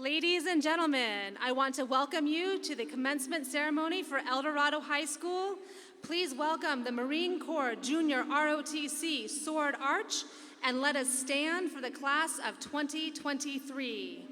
Ladies and gentlemen, I want to welcome you to the commencement ceremony for Eldorado High School. Please welcome the Marine Corps Junior ROTC Sword Arch, and let us stand for the class of 2023.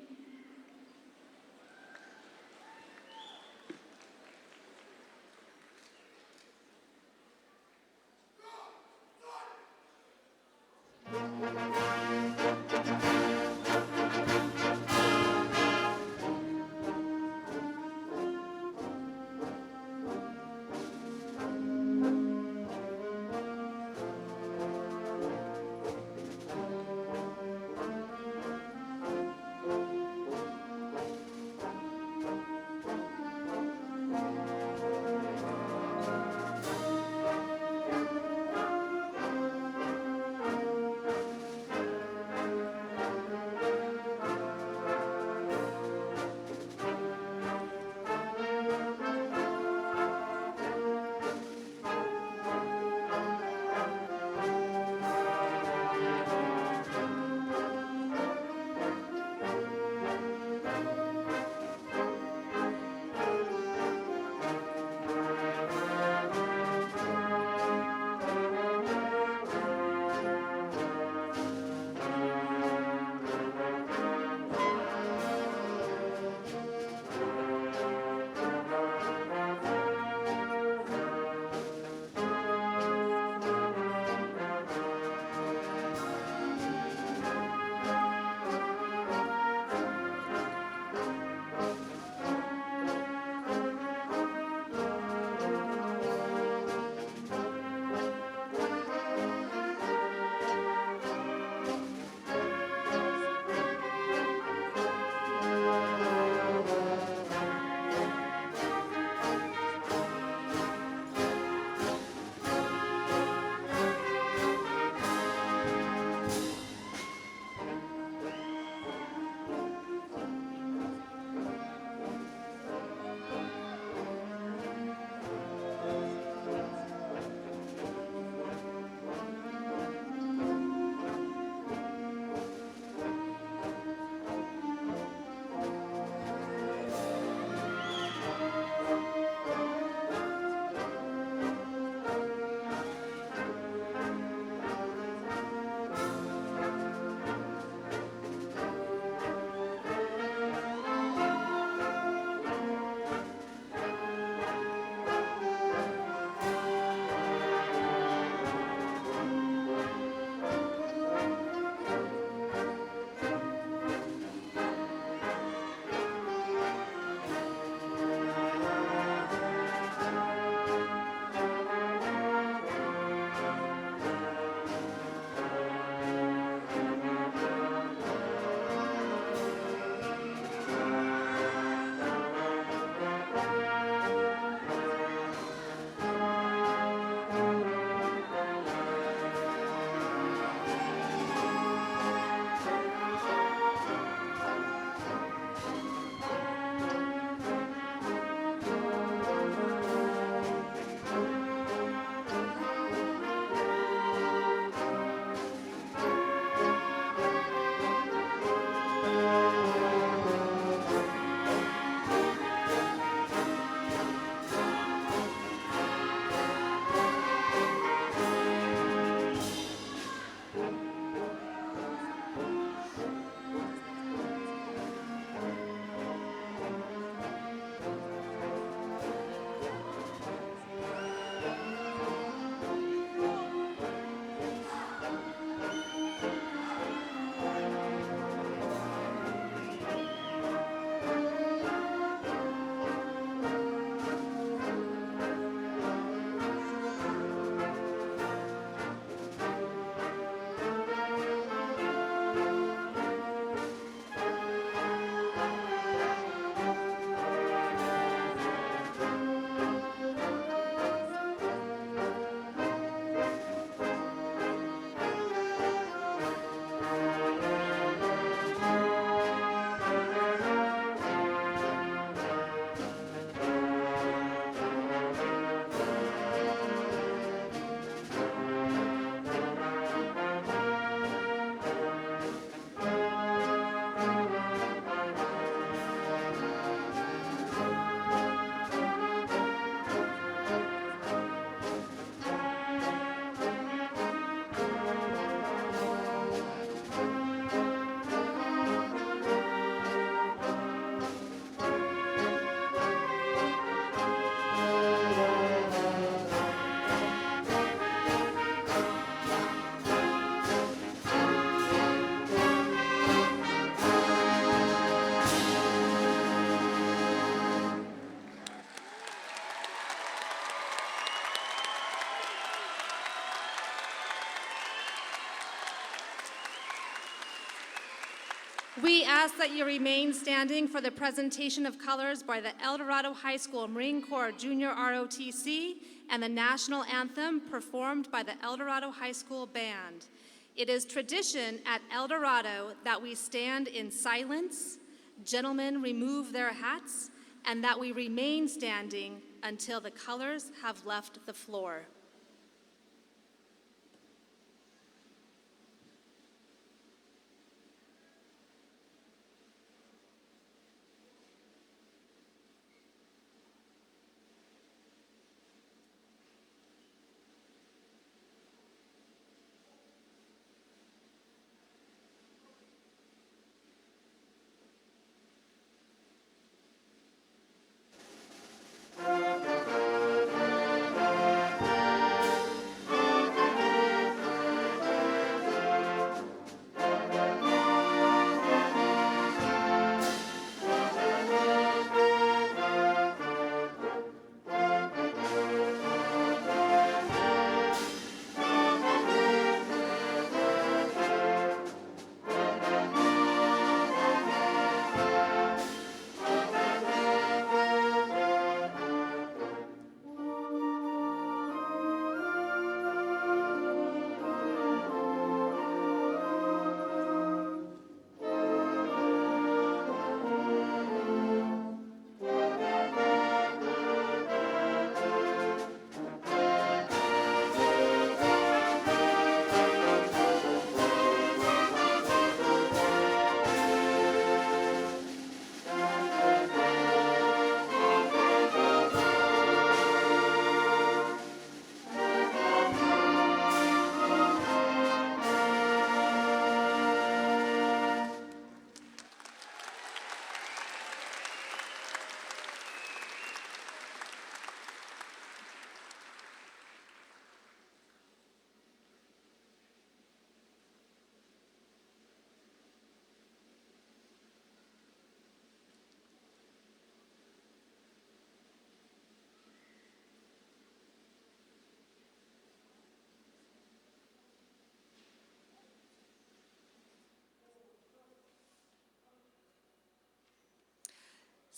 We ask that you remain standing for the presentation of colors by the Eldorado High School Marine Corps Junior ROTC and the national anthem performed by the Eldorado High School Band. It is tradition at Eldorado that we stand in silence, gentlemen remove their hats, and that we remain standing until the colors have left the floor.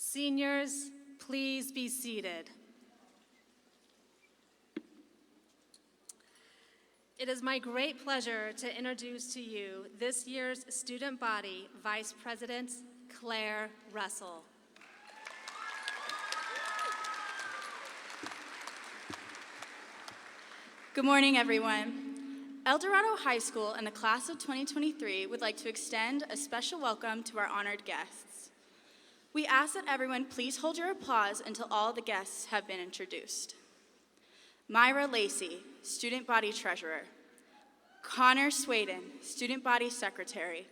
Seniors, please be seated. It is my great pleasure to introduce to you this year's student body Vice President Claire Russell. Good morning, everyone. Eldorado High School and the class of 2023 would like to extend a special welcome to our honored guests. We ask that everyone please hold your applause until all the guests have been introduced. Myra Lacey, Student Body Treasurer. Connor Swaden, Student Body Secretary.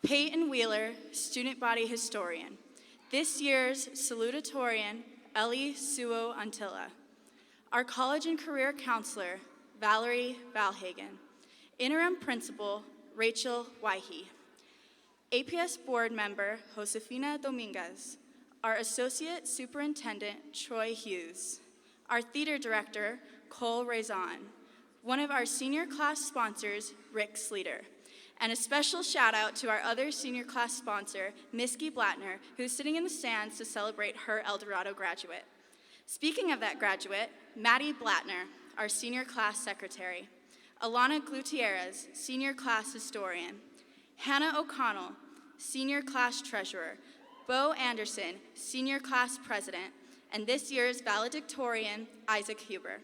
Peyton Wheeler, Student Body Historian. This year's Salutatorian, Ellie Suo Antilla. Our College and Career Counselor, Valerie Valhagen. Interim Principal, Rachel Waihe. APS Board Member, Josefina Dominguez. Our Associate Superintendent, Troy Hughes. Our Theater Director, Cole Raison. One of our senior class sponsors, Rick Sleeter. And a special shout out to our other senior class sponsor, Miski Blattner, who's sitting in the stands to celebrate her Eldorado graduate. Speaking of that graduate, Maddie Blattner, our senior class secretary. Alana Gutierrez, senior class historian. Hannah O'Connell, senior class treasurer. Bo Anderson, senior class president. And this year's valedictorian, Isaac Huber.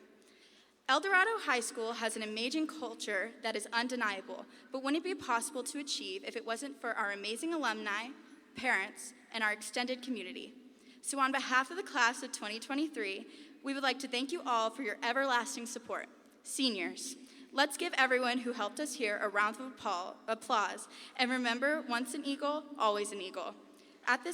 Eldorado High School has an amazing culture that is undeniable, but wouldn't be possible to achieve if it wasn't for our amazing alumni, parents, and our extended community. So on behalf of the class of 2023, we would like to thank you all for your everlasting support. Seniors, let's give everyone who helped us here a round of applause, and remember, once an Eagle, always an Eagle. At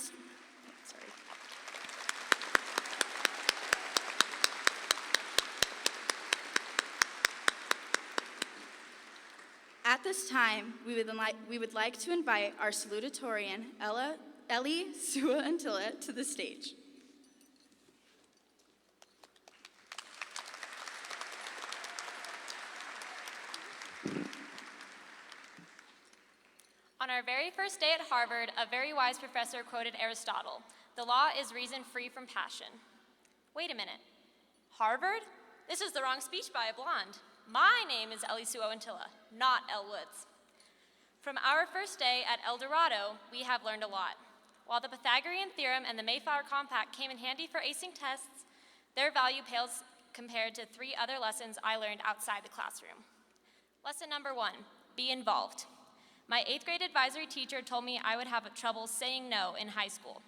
this time, we would like to invite our salutatorian, Ellie Suo Antilla, to the stage. On our very first day at Harvard, a very wise professor quoted Aristotle, "The law is reason free from passion." Wait a minute. Harvard? This is the wrong speech by a blonde. My name is Ellie Sue Antilla, not Elle Woods. From our first day at Eldorado, we have learned a lot. While the Pythagorean theorem and the Mayflower Compact came in handy for acing tests, their value pales compared to 3 other lessons I learned outside the classroom. Lesson number 1, be involved. My 8th grade advisory teacher told me I would have trouble saying no in high school.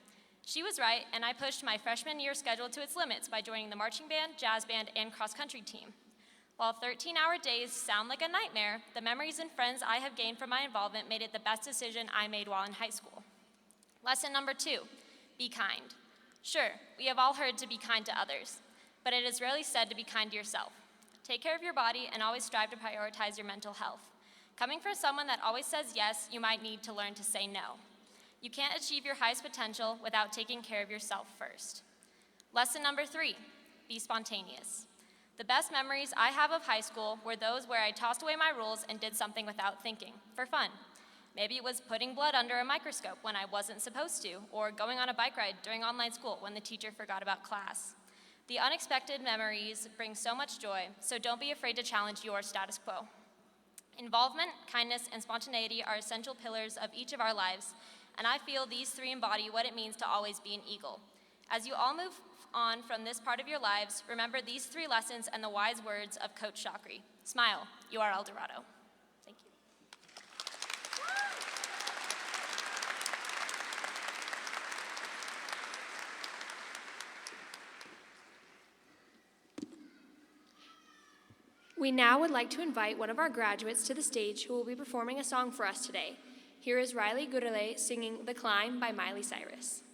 She was right, and I pushed my freshman year schedule to its limits by joining the marching band, jazz band, and cross-country team. While 13-hour days sound like a nightmare, the memories and friends I have gained from my involvement made it the best decision I made while in high school. Lesson number 2, be kind. Sure, we have all heard to be kind to others, but it is rarely said to be kind to yourself. Take care of your body and always strive to prioritize your mental health. Coming from someone that always says yes, you might need to learn to say no. You can't achieve your highest potential without taking care of yourself first. Lesson number 3, be spontaneous. The best memories I have of high school were those where I tossed away my rules and did something without thinking, for fun. Maybe it was putting blood under a microscope when I wasn't supposed to, or going on a bike ride during online school when the teacher forgot about class. The unexpected memories bring so much joy, so don't be afraid to challenge your status quo. Involvement, kindness, and spontaneity are essential pillars of each of our lives, and I feel these 3 embody what it means to always be an eagle. As you all move on from this part of your lives, remember these 3 lessons and the wise words of Coach Shockery. Smile, you are Eldorado. Thank you. We now would like to invite one of our graduates to the stage who will be performing a song for us today. Here is Riley Goodale singing The Climb by Miley Cyrus.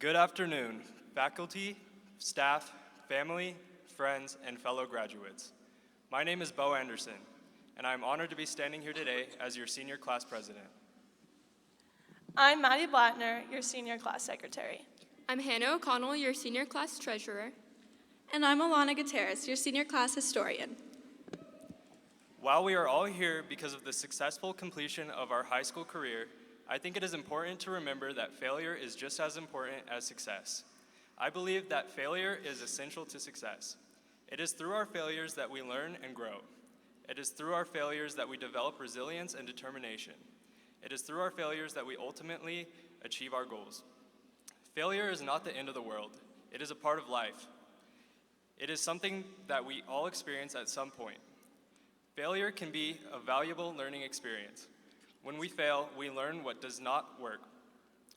Good afternoon, faculty, staff, family, friends, and fellow graduates. My name is Bo Anderson, and I'm honored to be standing here today as your senior class president. I'm Maddie Blattner, your senior class secretary. I'm Hannah O'Connell, your senior class treasurer. And I'm Alana Gutierrez, your senior class historian. While we are all here because of the successful completion of our high school career, I think it is important to remember that failure is just as important as success. I believe that failure is essential to success. It is through our failures that we learn and grow. It is through our failures that we develop resilience and determination. It is through our failures that we ultimately achieve our goals. Failure is not the end of the world. It is a part of life. It is something that we all experience at some point. Failure can be a valuable learning experience. When we fail, we learn what does not work.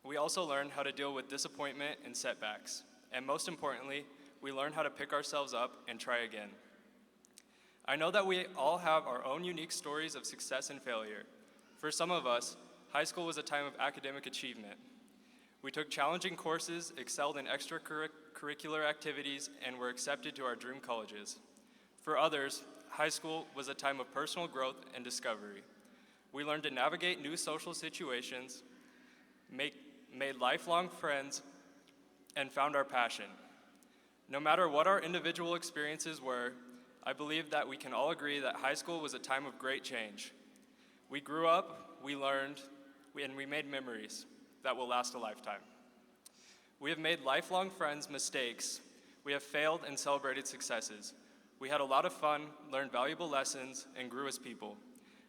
We also learn how to deal with disappointment and setbacks. And most importantly, we learn how to pick ourselves up and try again. I know that we all have our own unique stories of success and failure. For some of us, high school was a time of academic achievement. We took challenging courses, excelled in extracurricular activities, and were accepted to our dream colleges. For others, high school was a time of personal growth and discovery. We learned to navigate new social situations, made lifelong friends, and found our passion. No matter what our individual experiences were, I believe that we can all agree that high school was a time of great change. We grew up, we learned, and we made memories that will last a lifetime. We have made lifelong friends, mistakes. We have failed and celebrated successes. We had a lot of fun, learned valuable lessons, and grew as people.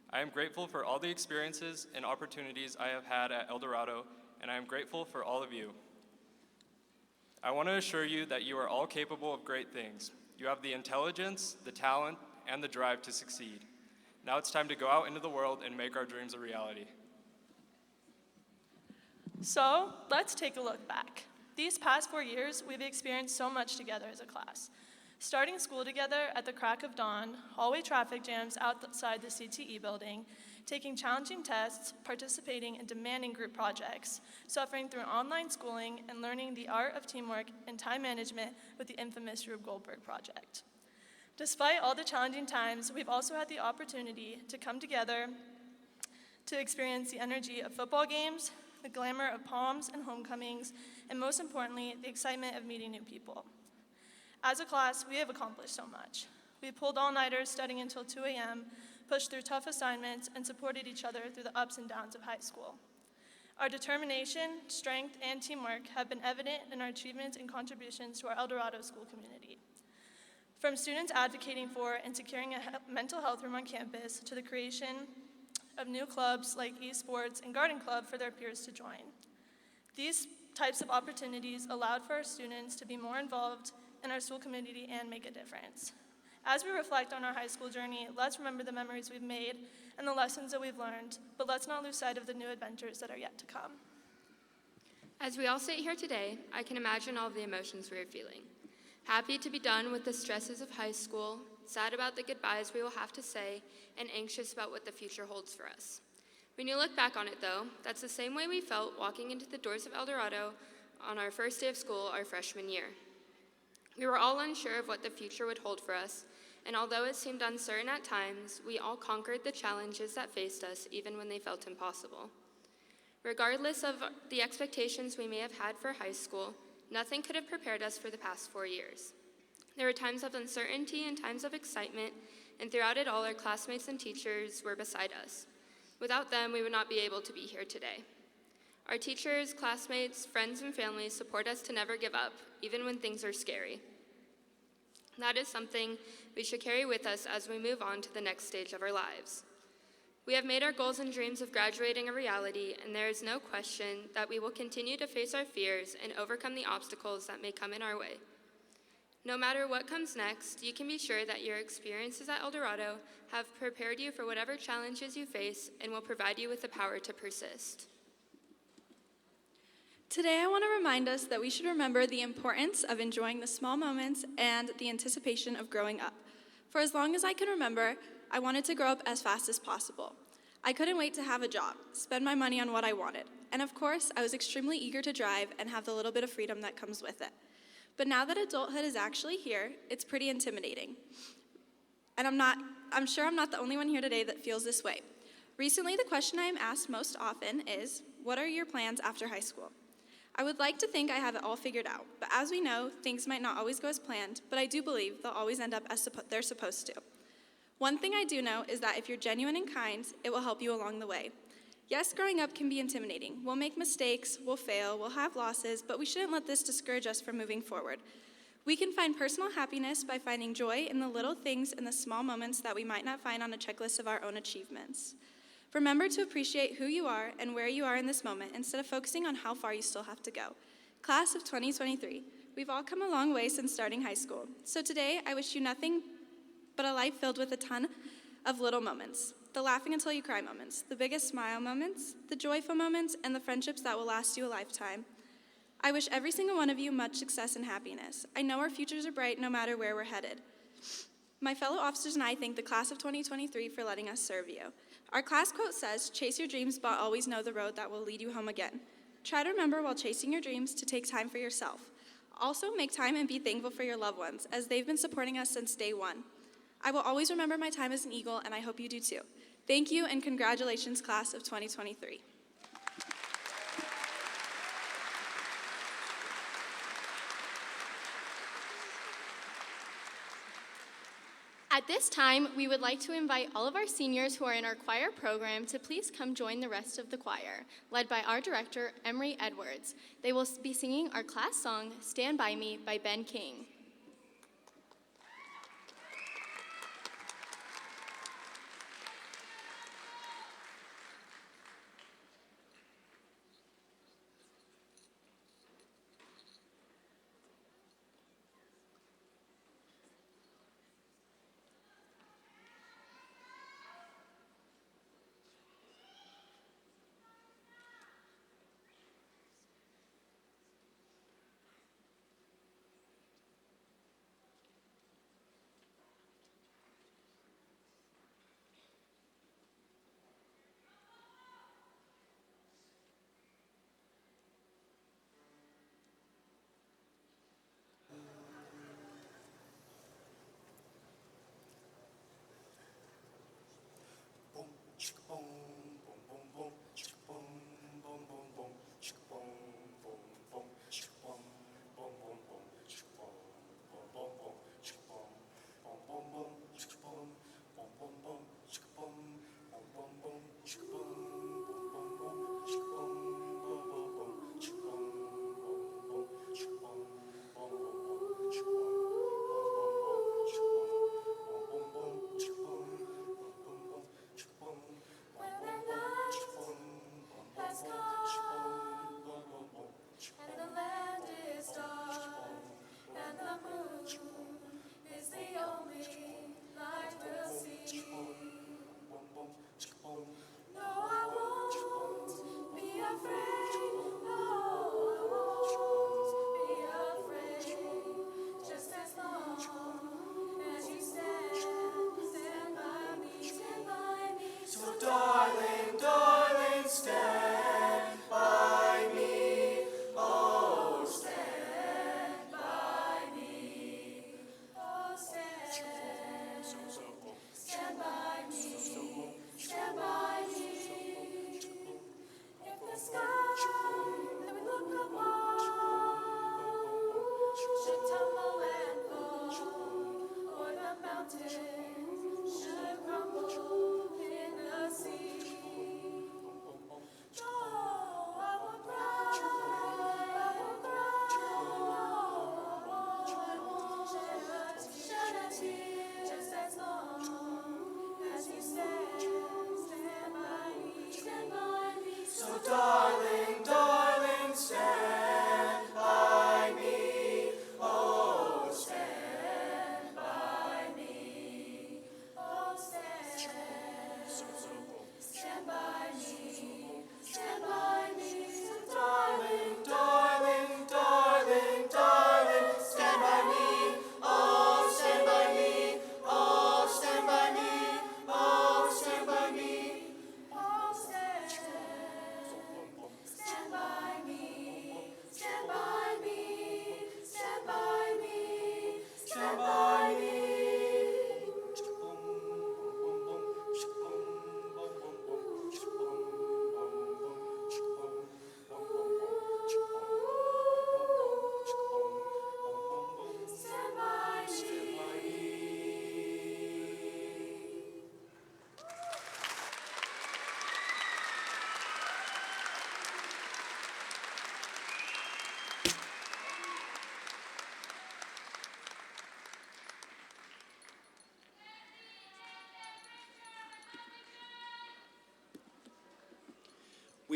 I am grateful for all the experiences and opportunities I have had at Eldorado, and I am grateful for all of you. I want to assure you that you are all capable of great things. You have the intelligence, the talent, and the drive to succeed. Now it's time to go out into the world and make our dreams a reality. So let's take a look back. These past 4 years, we've experienced so much together as a class. Starting school together at the crack of dawn, hallway traffic jams outside the CTE building, taking challenging tests, participating in demanding group projects, suffering through online schooling, and learning the art of teamwork and time management with the infamous Rube Goldberg project. Despite all the challenging times, we've also had the opportunity to come together to experience the energy of football games, the glamour of proms and homecomings, and most importantly, the excitement of meeting new people. As a class, we have accomplished so much. We pulled all-nighters studying until 2 a.m., pushed through tough assignments, and supported each other through the ups and downs of high school. Our determination, strength, and teamwork have been evident in our achievements and contributions to our Eldorado school community. From students advocating for and securing a mental health room on campus to the creation of new clubs like esports and garden club for their peers to join. These types of opportunities allowed for our students to be more involved in our school community and make a difference. As we reflect on our high school journey, let's remember the memories we've made and the lessons that we've learned, but let's not lose sight of the new adventures that are yet to come. As we all sit here today, I can imagine all of the emotions we are feeling. Happy to be done with the stresses of high school, sad about the goodbyes we will have to say, and anxious about what the future holds for us. When you look back on it, though, that's the same way we felt walking into the doors of Eldorado on our first day of school our freshman year. We were all unsure of what the future would hold for us, and although it seemed uncertain at times, we all conquered the challenges that faced us even when they felt impossible. Regardless of the expectations we may have had for high school, nothing could have prepared us for the past 4 years. There were times of uncertainty and times of excitement, and throughout it all, our classmates and teachers were beside us. Without them, we would not be able to be here today. Our teachers, classmates, friends, and families support us to never give up, even when things are scary. That is something we should carry with us as we move on to the next stage of our lives. We have made our goals and dreams of graduating a reality, and there is no question that we will continue to face our fears and overcome the obstacles that may come in our way. No matter what comes next, you can be sure that your experiences at Eldorado have prepared you for whatever challenges you face and will provide you with the power to persist. Today, I want to remind us that we should remember the importance of enjoying the small moments and the anticipation of growing up. For as long as I can remember, I wanted to grow up as fast as possible. I couldn't wait to have a job, spend my money on what I wanted, and of course, I was extremely eager to drive and have the little bit of freedom that comes with it. But now that adulthood is actually here, it's pretty intimidating. And I'm sure I'm not the only one here today that feels this way. Recently, the question I am asked most often is, what are your plans after high school? I would like to think I have it all figured out, but as we know, things might not always go as planned, but I do believe they'll always end up as they're supposed to. One thing I do know is that if you're genuine and kind, it will help you along the way. Yes, growing up can be intimidating. We'll make mistakes, we'll fail, we'll have losses, but we shouldn't let this discourage us from moving forward. We can find personal happiness by finding joy in the little things and the small moments that we might not find on a checklist of our own achievements. Remember to appreciate who you are and where you are in this moment instead of focusing on how far you still have to go. Class of 2023, we've all come a long way since starting high school. So today, I wish you nothing but a life filled with a ton of little moments. The laughing until you cry moments, the biggest smile moments, the joyful moments, and the friendships that will last you a lifetime. I wish every single one of you much success and happiness. I know our futures are bright no matter where we're headed. My fellow officers and I thank the class of 2023 for letting us serve you. Our class quote says, "Chase your dreams, but always know the road that will lead you home again." Try to remember while chasing your dreams to take time for yourself. Also, make time and be thankful for your loved ones, as they've been supporting us since day one. I will always remember my time as an Eagle, and I hope you do too. Thank you, and congratulations, class of 2023. At this time, we would like to invite all of our seniors who are in our choir program to please come join the rest of the choir, led by our director, Emery Edwards. They will be singing our class song, "Stand By Me" by Ben King.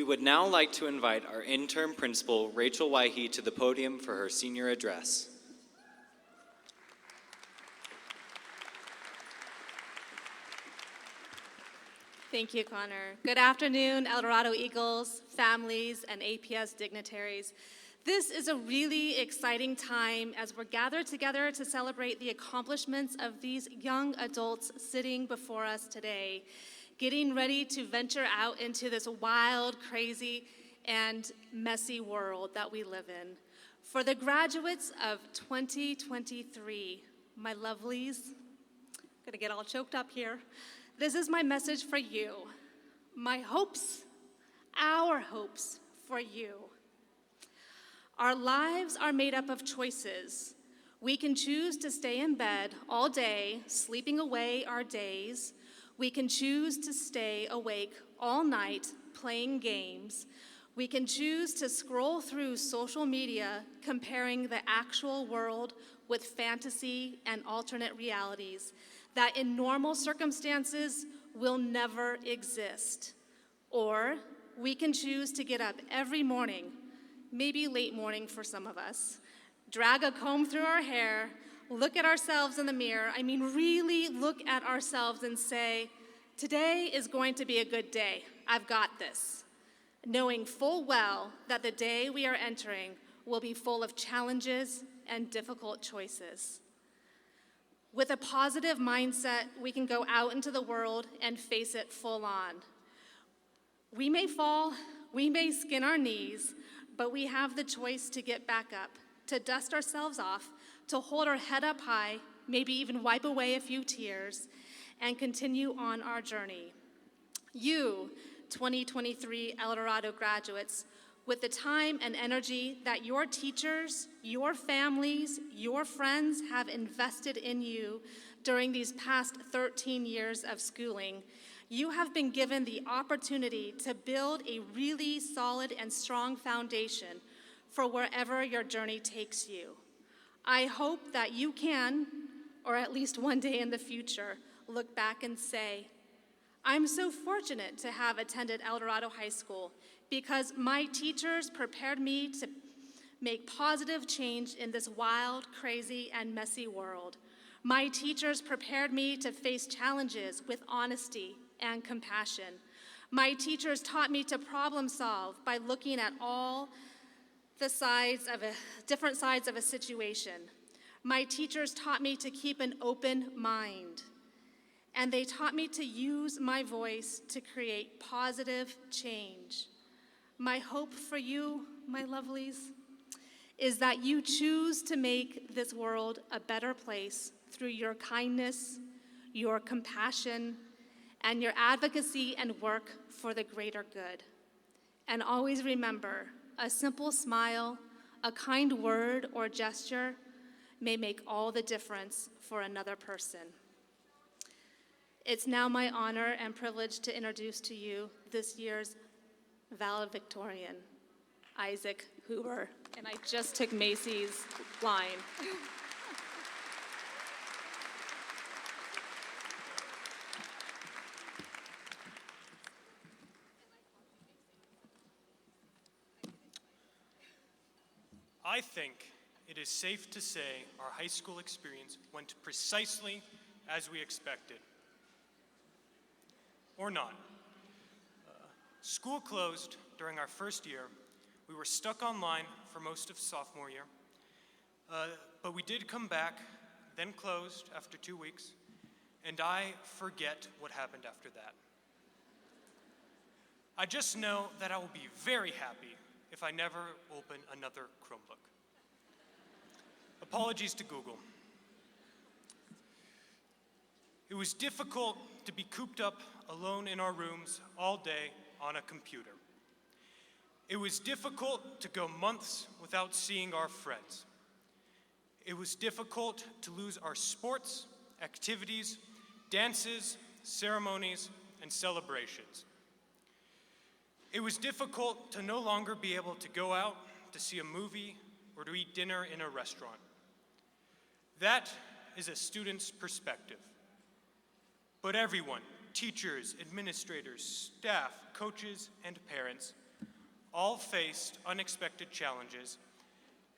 We would now like to invite our interim principal, Rachel Waihe, to the podium for her senior address. Thank you, Connor. Good afternoon, Eldorado Eagles, families, and APS dignitaries. This is a really exciting time as we're gathered together to celebrate the accomplishments of these young adults sitting before us today, getting ready to venture out into this wild, crazy, and messy world that we live in. For the graduates of 2023, my lovelies, I'm gonna get all choked up here. This is my message for you. My hopes, our hopes for you. Our lives are made up of choices. We can choose to stay in bed all day, sleeping away our days. We can choose to stay awake all night, playing games. We can choose to scroll through social media, comparing the actual world with fantasy and alternate realities that in normal circumstances will never exist. Or we can choose to get up every morning, maybe late morning for some of us, drag a comb through our hair, look at ourselves in the mirror, really look at ourselves and say, today is going to be a good day, I've got this, knowing full well that the day we are entering will be full of challenges and difficult choices. With a positive mindset, we can go out into the world and face it full on. We may fall, we may skin our knees, but we have the choice to get back up, to dust ourselves off, to hold our head up high, maybe even wipe away a few tears, and continue on our journey. You, 2023 Eldorado graduates, with the time and energy that your teachers, your families, your friends have invested in you during these past 13 years of schooling, you have been given the opportunity to build a really solid and strong foundation for wherever your journey takes you. I hope that you can, or at least one day in the future, look back and say, I'm so fortunate to have attended Eldorado High School because my teachers prepared me to make positive change in this wild, crazy, and messy world. My teachers prepared me to face challenges with honesty and compassion. My teachers taught me to problem solve by looking at all the different sides of a situation. My teachers taught me to keep an open mind. And they taught me to use my voice to create positive change. My hope for you, my lovelies, is that you choose to make this world a better place through your kindness, your compassion, and your advocacy and work for the greater good. And always remember, a simple smile, a kind word or gesture may make all the difference for another person. It's now my honor and privilege to introduce to you this year's Valedictorian, Isaac Hoover. And I just took Macy's line. I think it is safe to say our high school experience went precisely as we expected. Or not. School closed during our first year. We were stuck online for most of sophomore year. But we did come back, then closed after 2 weeks, and I forget what happened after that. I just know that I will be very happy if I never open another Chromebook. Apologies to Google. It was difficult to be cooped up alone in our rooms all day on a computer. It was difficult to go months without seeing our friends. It was difficult to lose our sports, activities, dances, ceremonies, and celebrations. It was difficult to no longer be able to go out to see a movie or to eat dinner in a restaurant. That is a student's perspective. But everyone, teachers, administrators, staff, coaches, and parents, All faced unexpected challenges,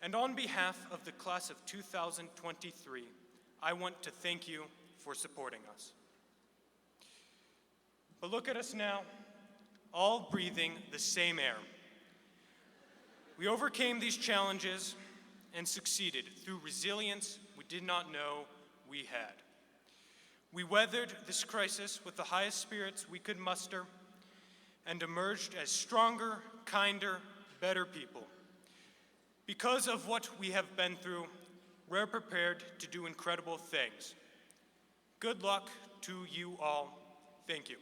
and on behalf of the class of 2023, I want to thank you for supporting us. But look at us now, all breathing the same air. We overcame these challenges and succeeded through resilience we did not know we had. We weathered this crisis with the highest spirits we could muster and emerged as stronger, kinder, better people. Because of what we have been through, we're prepared to do incredible things. Good luck to you all. Thank you.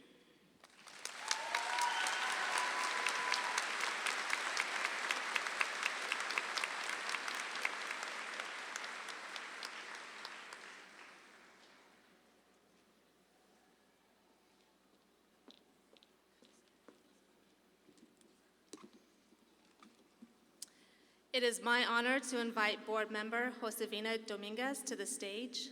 It is my honor to invite board member Josefina Dominguez to the stage.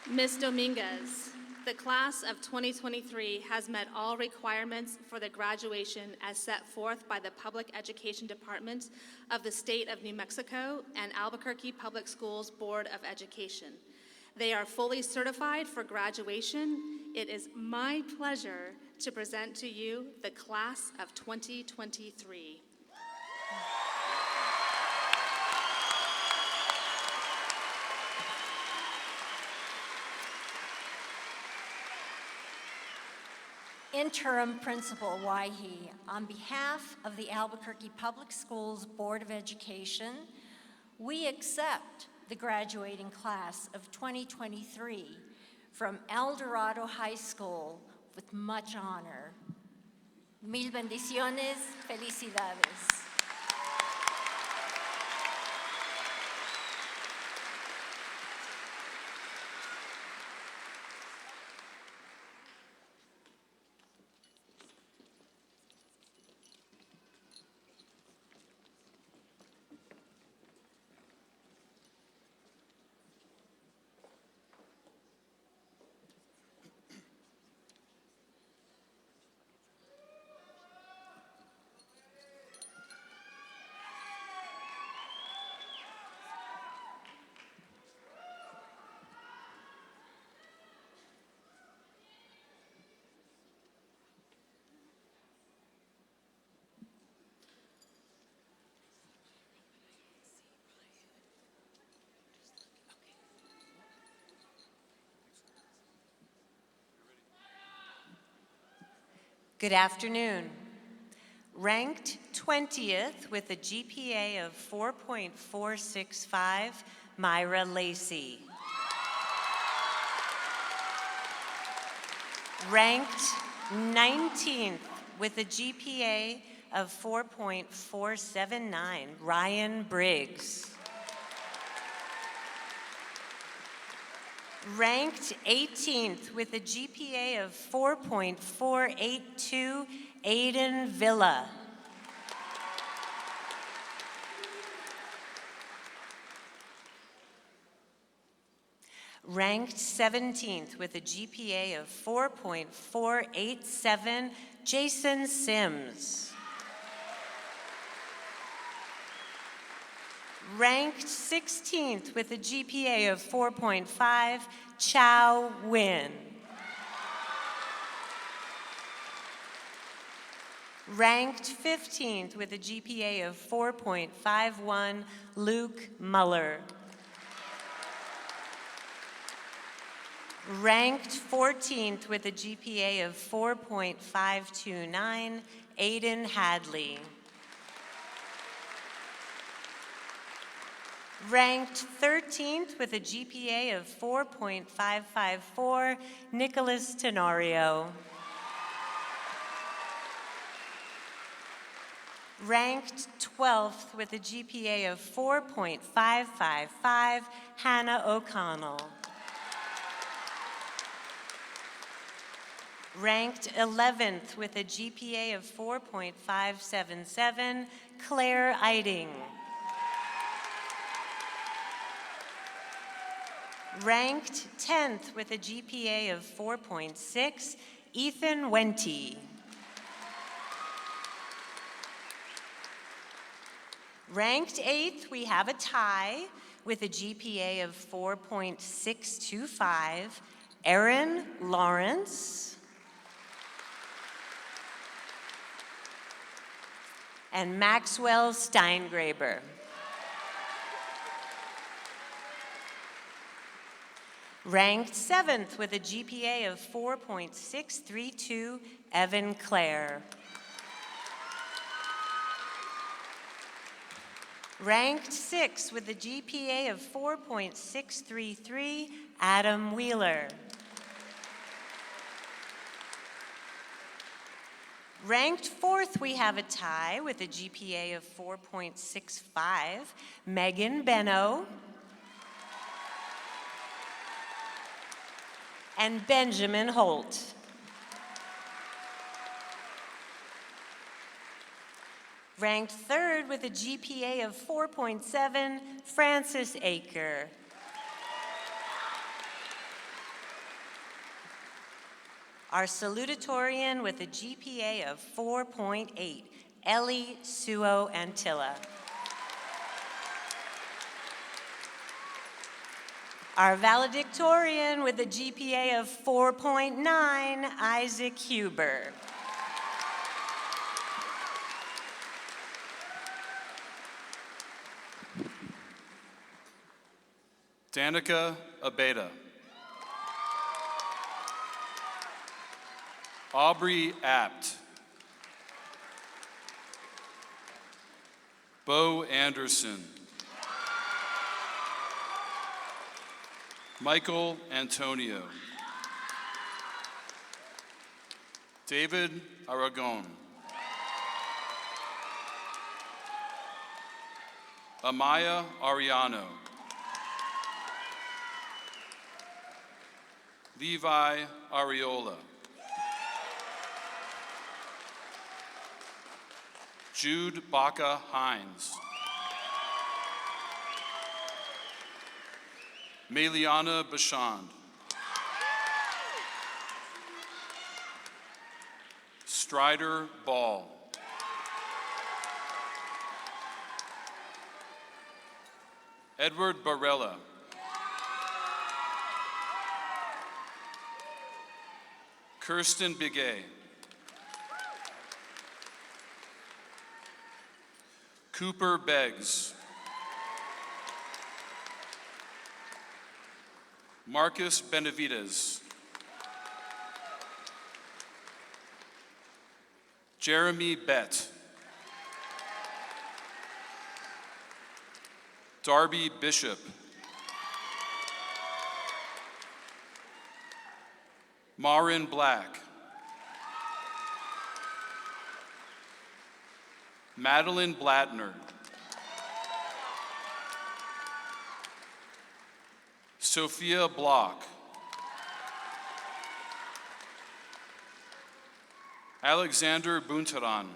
Ms. Dominguez, the class of 2023 has met all requirements for the graduation as set forth by the Public Education Department of the State of New Mexico and Albuquerque Public Schools Board of Education. They are fully certified for graduation. It is my pleasure to present to you the class of 2023. Interim Principal Waihe, on behalf of the Albuquerque Public Schools Board of Education, we accept the graduating class of 2023 from Eldorado High School with much honor. Mil bendiciones, felicidades. Good afternoon. Ranked 20th with a GPA of 4.465, Myra Lacey. Ranked 19th with a GPA of 4.479, Ryan Briggs. Ranked 18th with a GPA of 4.482, Aiden Villa. Ranked 17th with a GPA of 4.487, Jason Sims. Ranked 16th with a GPA of 4.5, Chow Win. Ranked 15th with a GPA of 4.51, Luke Muller. Ranked 14th with a GPA of 4.529, Aiden Hadley. Ranked 13th with a GPA of 4.554, Nicholas Tenorio. Ranked 12th with a GPA of 4.555, Hannah O'Connell. Ranked 11th with a GPA of 4.577, Claire Eiding. Ranked 10th with a GPA of 4.6, Ethan Wente. Ranked 8th, we have a tie with a GPA of 4.625, Aaron Lawrence. And Maxwell Steingraber. Ranked 7th with a GPA of 4.632, Evan Clare. Ranked 6th with a GPA of 4.633, Adam Wheeler. Ranked 4th, we have a tie with a GPA of 4.65, Megan Benno. And Benjamin Holt. Ranked 3rd with a GPA of 4.7, Francis Aker. Our salutatorian with a GPA of 4.8, Ellie Suo Antilla. Our valedictorian with a GPA of 4.9, Isaac Huber. Danica Abeda. Aubrey Apt. Bo Anderson. Michael Antonio. David Aragon. Amaya Ariano. Levi Ariola. Jude Baca Hines. Meliana Bashand. Strider Ball. Edward Barella. Kirsten Bigay. Cooper Beggs. Marcus Benavides. Jeremy Bett. Darby Bishop. Marin Black. Madeline Blattner. Sophia Block. Alexander Buntaran.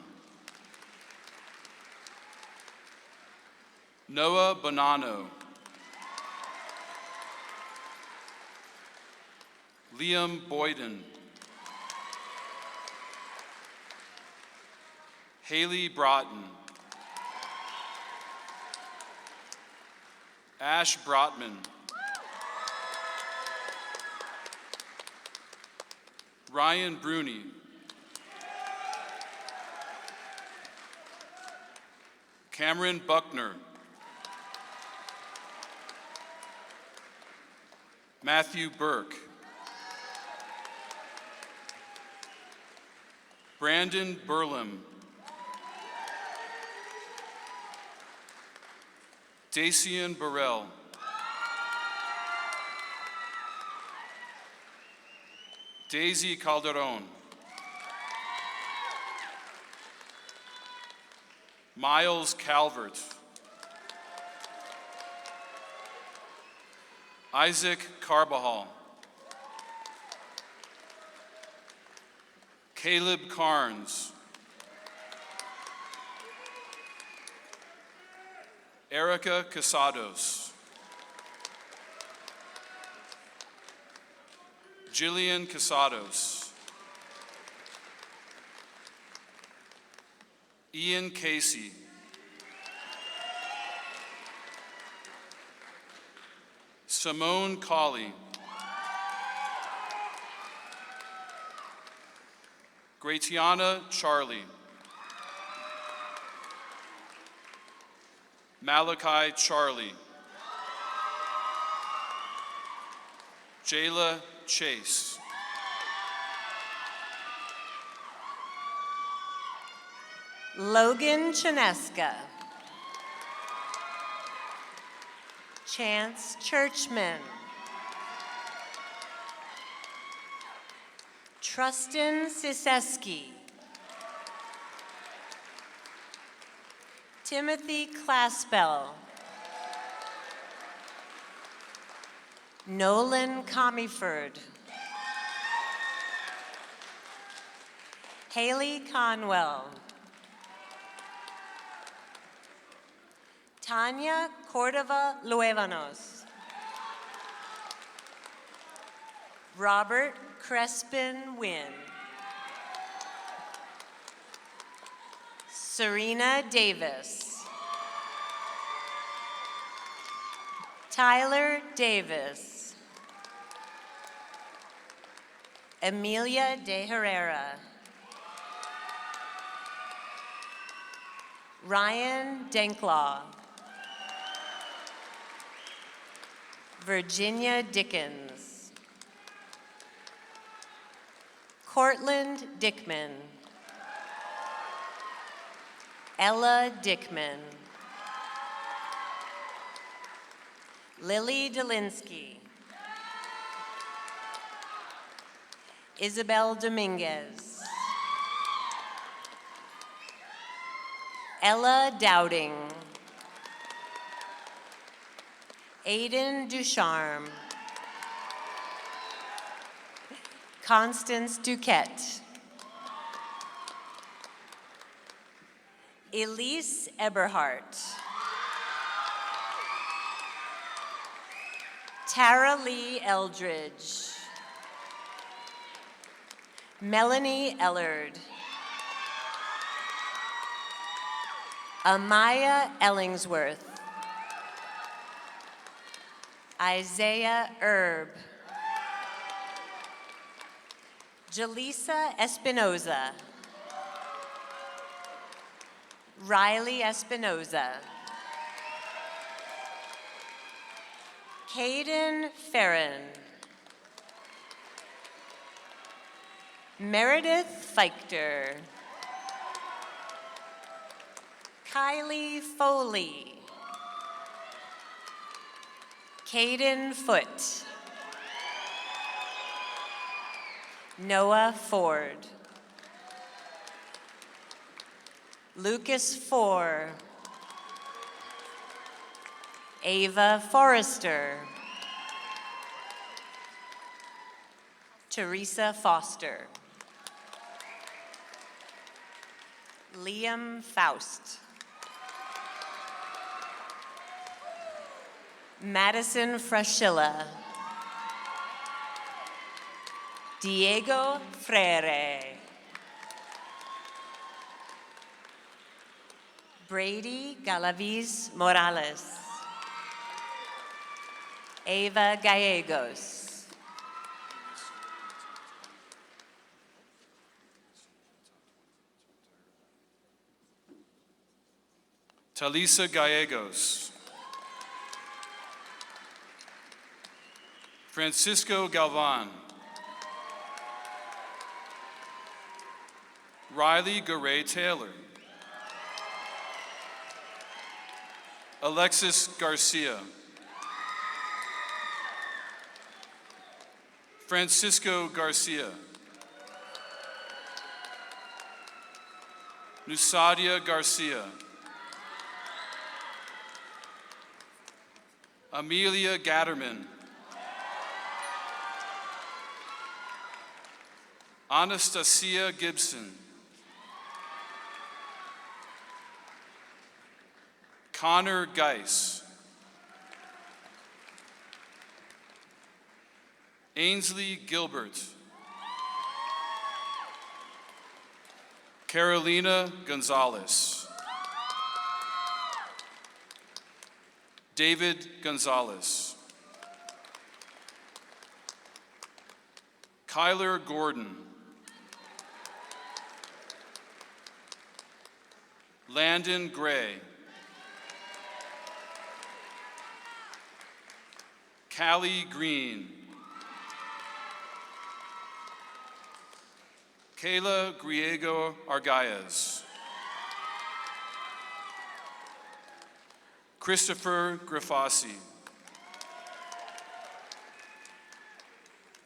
Noah Bonanno. Liam Boyden. Haley Broughton. Ash Brotman. Ryan Bruni. Cameron Buckner. Matthew Burke. Brandon Burlam. Dacian Burrell. Daisy Calderon. Miles Calvert. Isaac Carbajal. Caleb Carnes. Erica Casados. Jillian Casados. Ian Casey. Simone Colley. Gratiana Charlie. Malachi Charlie. Jayla Chase. Logan Chinesca. Chance Churchman. Trustin Siseski. Timothy Claspel. Nolan Comiford. Haley Conwell. Tanya Cordova Luevanos. Robert Crespin Wynn. Serena Davis. Tyler Davis. Emilia De Herrera. Ryan Denklaw. Virginia Dickens. Cortland Dickman. Ella Dickman. Lily Delinsky. Isabel Dominguez. Ella Dowding. Aiden Ducharme. Constance Duquette. Elise Eberhardt. Tara Lee Eldridge. Melanie Ellard. Amaya Ellingsworth. Isaiah Erb. Jaleesa Espinoza. Riley Espinoza. Caden Farron. Meredith Feichter. Kylie Foley. Caden Foote. Noah Ford. Lucas Four. Ava Forrester. Teresa Foster. Liam Faust. Madison Fraschilla. Diego Freire. Brady Galaviz Morales. Ava Gallegos. Talisa Gallegos. Francisco Galvan. Riley Garay Taylor. Alexis Garcia. Francisco Garcia. Nusadia Garcia. Amelia Gatterman. Anastasia Gibson. Connor Geis. Ainsley Gilbert. Carolina Gonzalez. David Gonzalez. Kyler Gordon. Landon Gray. Callie Green. Kayla Griego Argayas. Christopher Grafasi.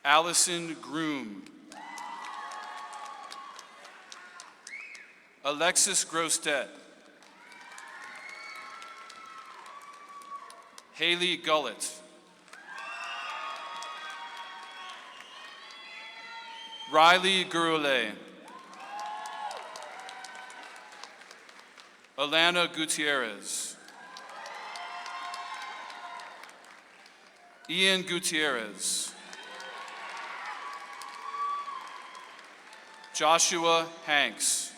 Allison Groom. Alexis Grostet. Haley Gullett. Riley Gurule. Alana Gutierrez. Ian Gutierrez. Joshua Hanks.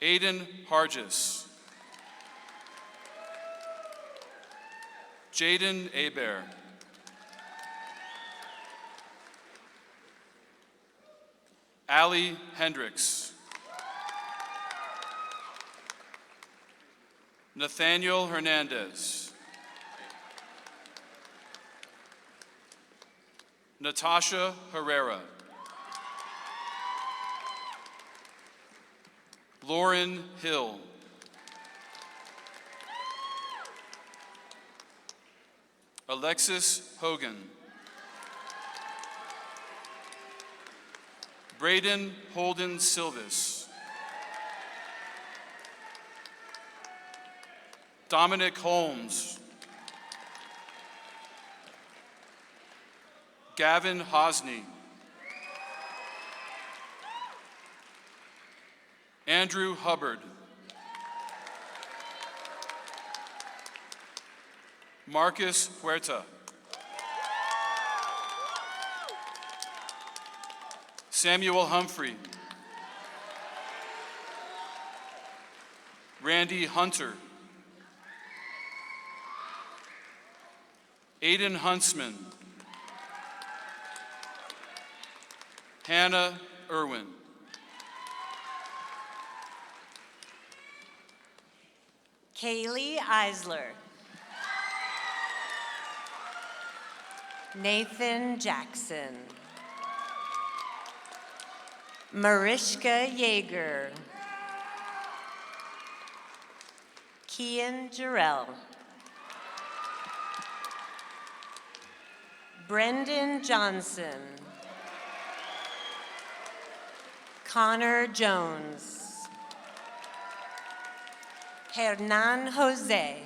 Aiden Hargis. Jaden Aber. Allie Hendricks. Nathaniel Hernandez. Natasha Herrera. Lauren Hill. Alexis Hogan. Braden Holden Silvis. Dominic Holmes. Gavin Hosney. Andrew Hubbard. Marcus Huerta. Samuel Humphrey. Randy Hunter. Aiden Huntsman. Hannah Irwin. Kaylee Eisler. Nathan Jackson. Mariska Yeager. Kian Jarrell. Brendan Johnson. Connor Jones. Hernan Jose.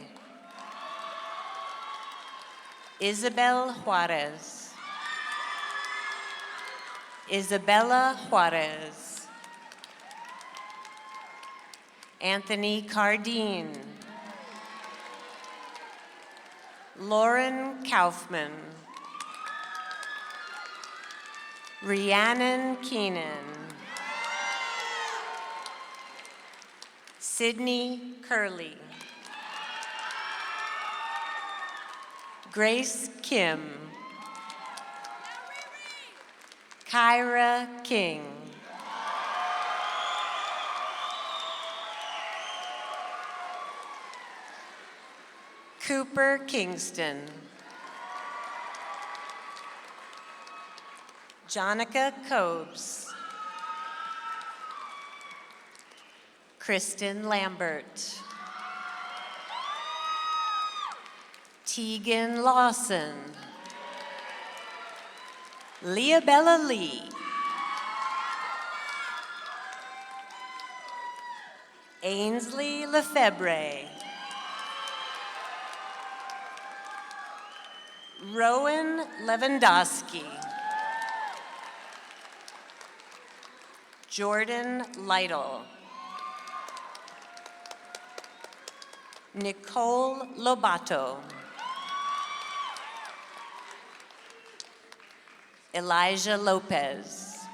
Isabel Juarez. Isabella Juarez. Anthony Cardine. Lauren Kaufman. Rhiannon Keenan. Sydney Curley. Grace Kim. Kyra King. Cooper Kingston. Jonica Cobes. Kristen Lambert. Tegan Lawson. Leabella Lee. Ainsley Lefebvre. Rowan Lewandowski. Jordan Lytle. Nicole Lobato. Elijah Lopez.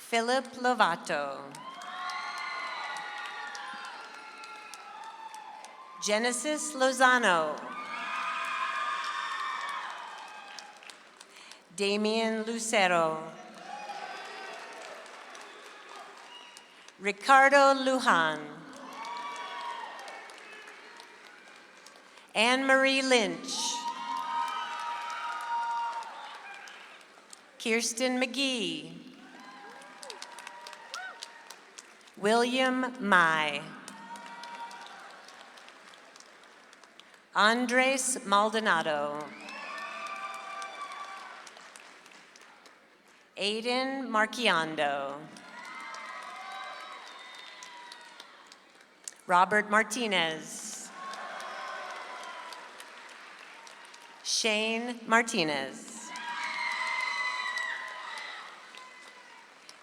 Philip Lovato. Genesis Lozano. Damian Lucero. Ricardo Lujan. Anne-Marie Lynch. Kirsten McGee. William Mai. Andres Maldonado. Aiden Marchiando. Robert Martinez. Shane Martinez.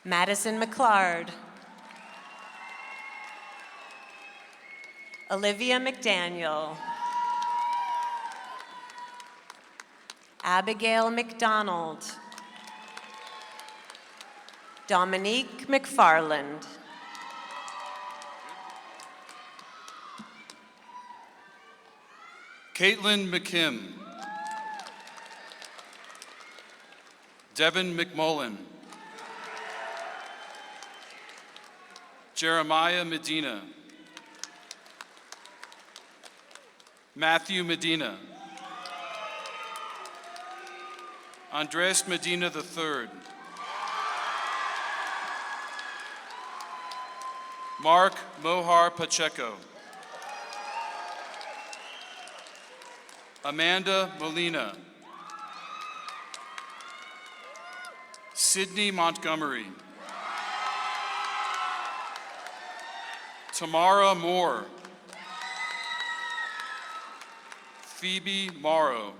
Madison McClard. Olivia McDaniel. Abigail McDonald. Dominique McFarland. Caitlin McKim. Devin McMullen. Jeremiah Medina. Matthew Medina. Andres Medina III. Mark Mohar Pacheco. Amanda Molina. Sydney Montgomery. Tamara Moore. Phoebe Morrow.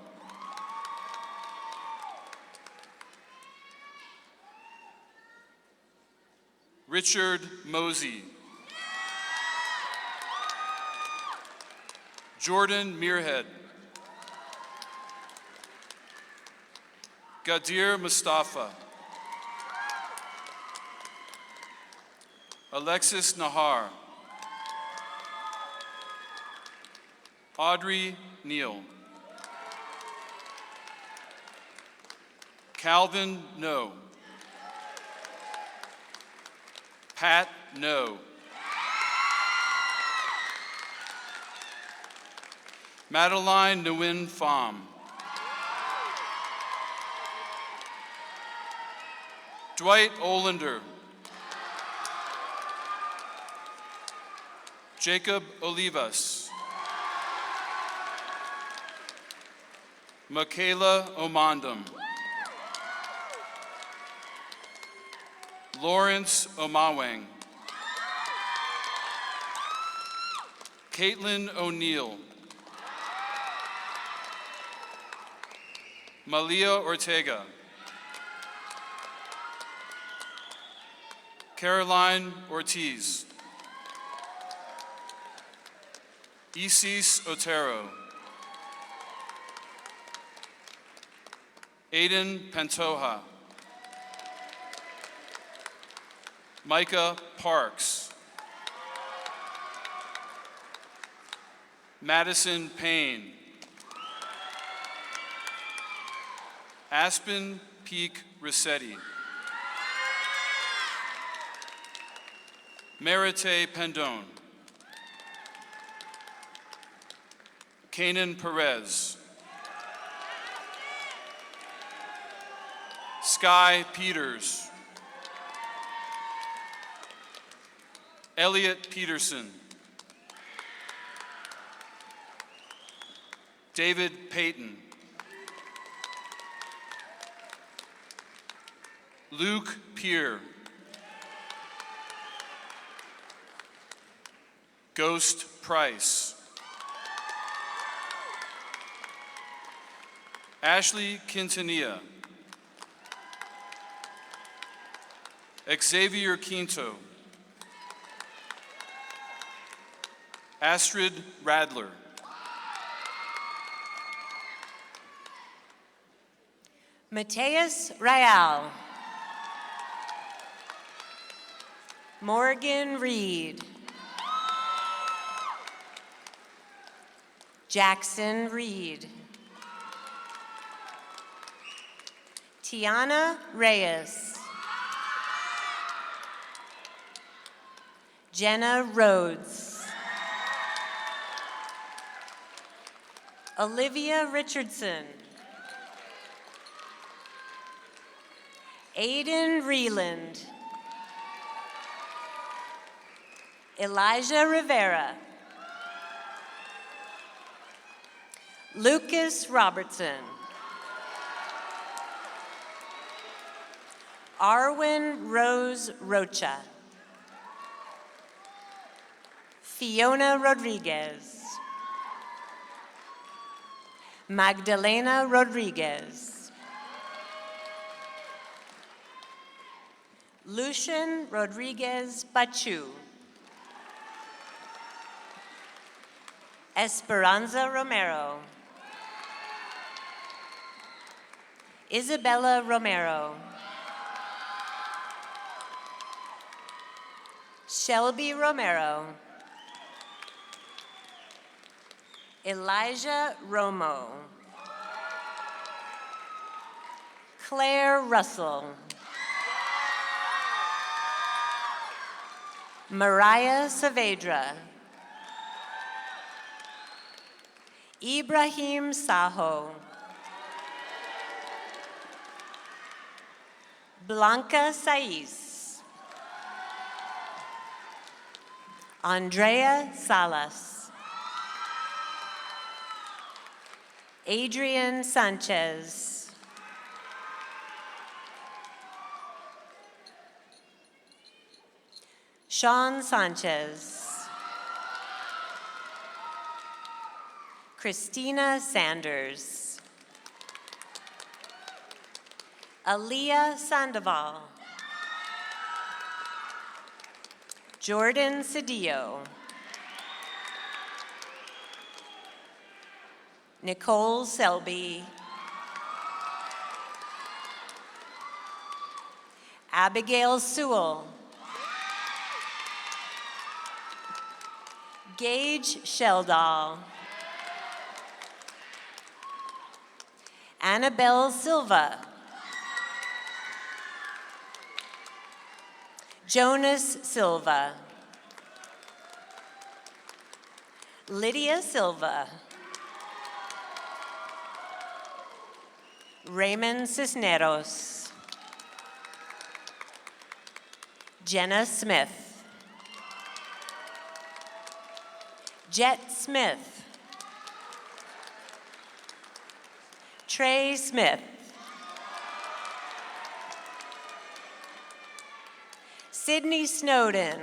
Richard Mosey. Jordan Muirhead. Gadir Mustafa. Alexis Nahar. Audrey Neal. Calvin No. Pat No. Madeline Nguyen Pham. Dwight Olander. Jacob Olivas. Michaela Omandam. Lawrence Omawang. Caitlin O'Neill. Malia Ortega. Caroline Ortiz. Isis Otero. Aiden Pantoja. Micah Parks. Madison Payne. Aspen Peak Rossetti. Merite Pendon. Kanan Perez. Sky Peters. Elliot Peterson. David Payton. Luke Peer. Ghost Price. Ashley Quintanilla. Xavier Quinto. Astrid Radler. Mateus Real. Morgan Reed. Jackson Reed. Tiana Reyes. Jenna Rhodes. Olivia Richardson. Aiden Reeland. Elijah Rivera. Lucas Robertson. Arwen Rose Rocha. Fiona Rodriguez. Magdalena Rodriguez. Lucian Rodriguez Bachu. Esperanza Romero. Isabella Romero. Shelby Romero. Elijah Romo. Claire Russell. Mariah Saavedra. Ibrahim Saho. Blanca Saiz. Andrea Salas. Adrian Sanchez. Sean Sanchez. Christina Sanders. Aaliyah Sandoval. Jordan Cedillo. Nicole Selby. Abigail Sewell. Gage Sheldall. Annabelle Silva. Jonas Silva. Lydia Silva. Raymond Cisneros. Jenna Smith. Jet Smith. Trey Smith. Sydney Snowden.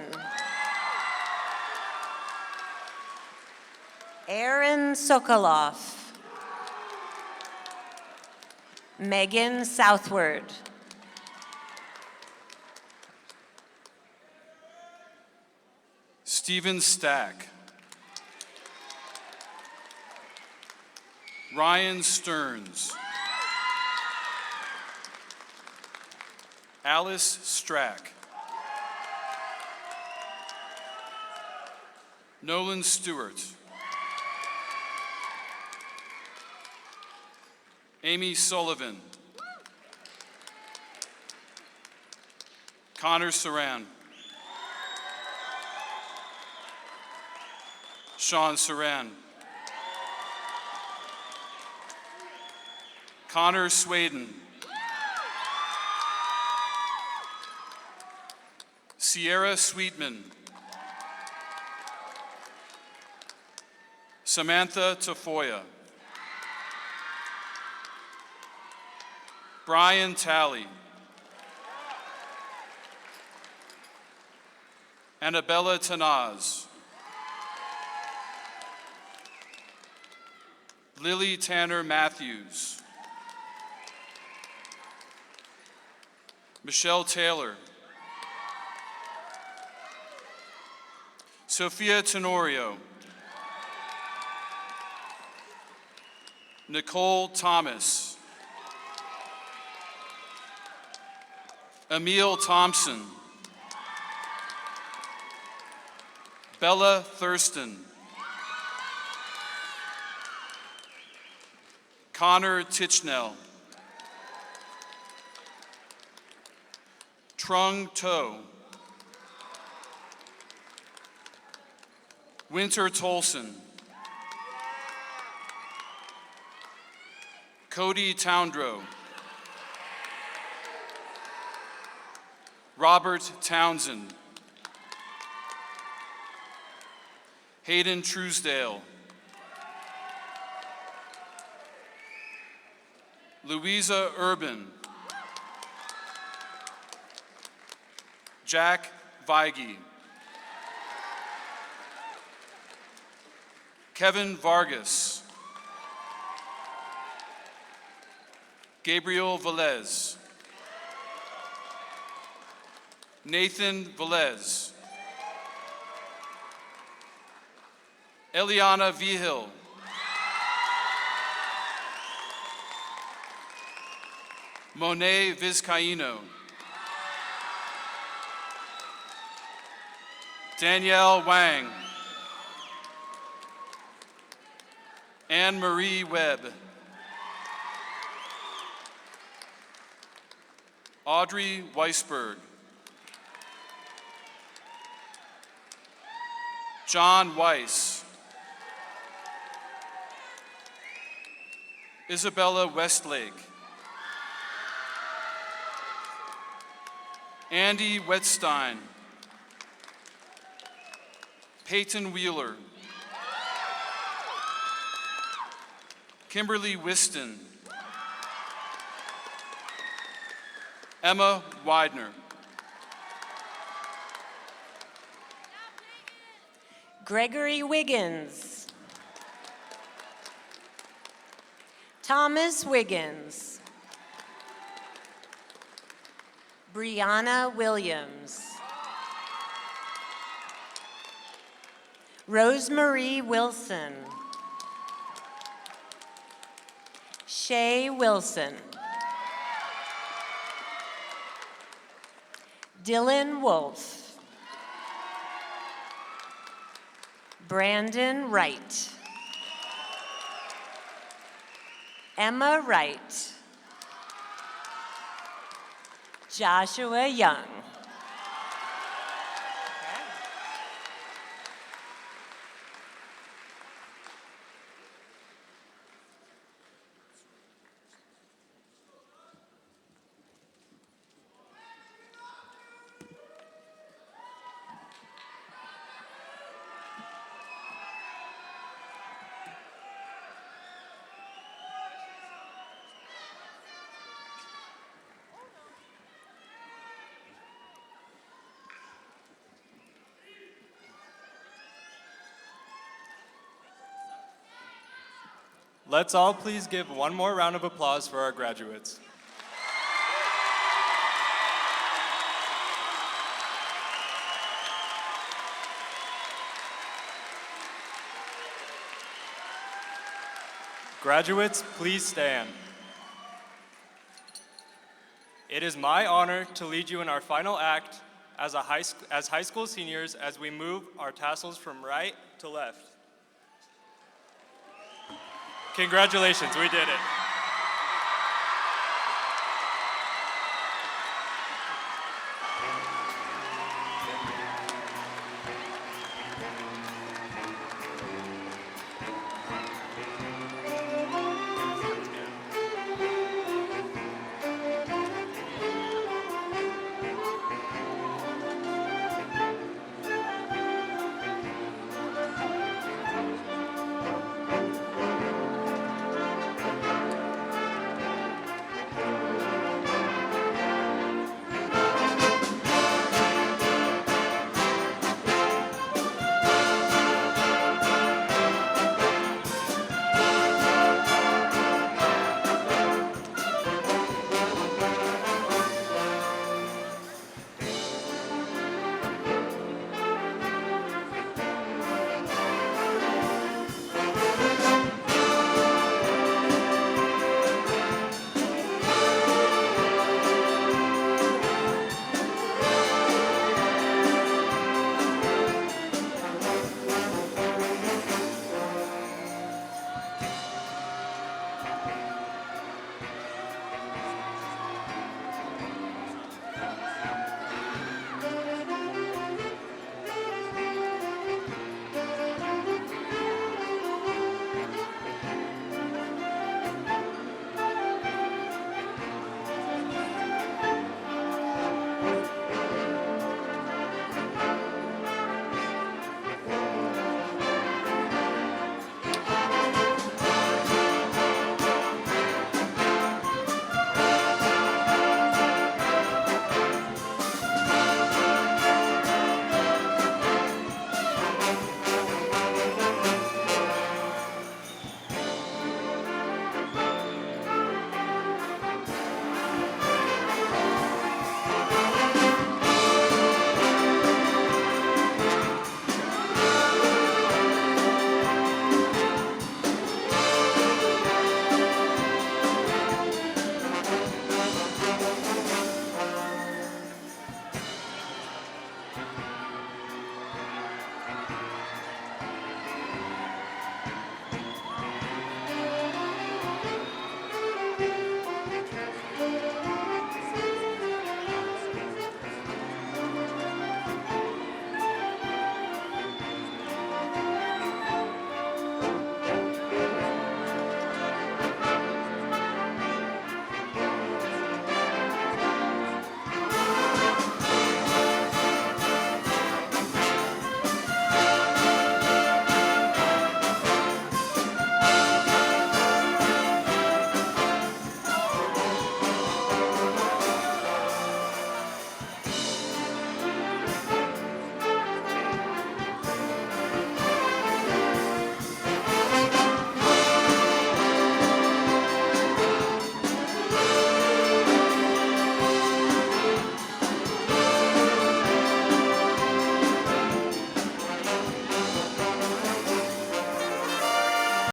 Aaron Sokoloff. Megan Southward. Stephen Stack. Ryan Stearns. Alice Strack. Nolan Stewart. Amy Sullivan. Connor Saran. Sean Saran. Connor Swaden. Sierra Sweetman. Samantha Tafoya. Brian Talley. Annabella Tanaz. Lily Tanner Matthews. Michelle Taylor. Sophia Tenorio. Nicole Thomas. Emil Thompson. Bella Thurston. Connor Tichnell. Trung To. Winter Tolson. Cody Towndrow. Robert Townsend. Hayden Truesdale. Louisa Urban. Jack Weige. Kevin Vargas. Gabriel Velez. Nathan Velez. Eliana Vigil. Monet Vizcaíno. Danielle Wang. Anne Marie Webb. Audrey Weisberg. John Weiss. Isabella Westlake. Andy Wetstein. Peyton Wheeler. Kimberly Whiston. Emma Widener. Gregory Wiggins. Thomas Wiggins. Brianna Williams. Rosemarie Wilson. Shay Wilson. Dylan Wolf. Brandon Wright. Emma Wright. Joshua Young. Let's all please give one more round of applause for our graduates. Graduates, please stand. It is my honor to lead you in our final act as high school seniors as we move our tassels from right to left. Congratulations, we did it.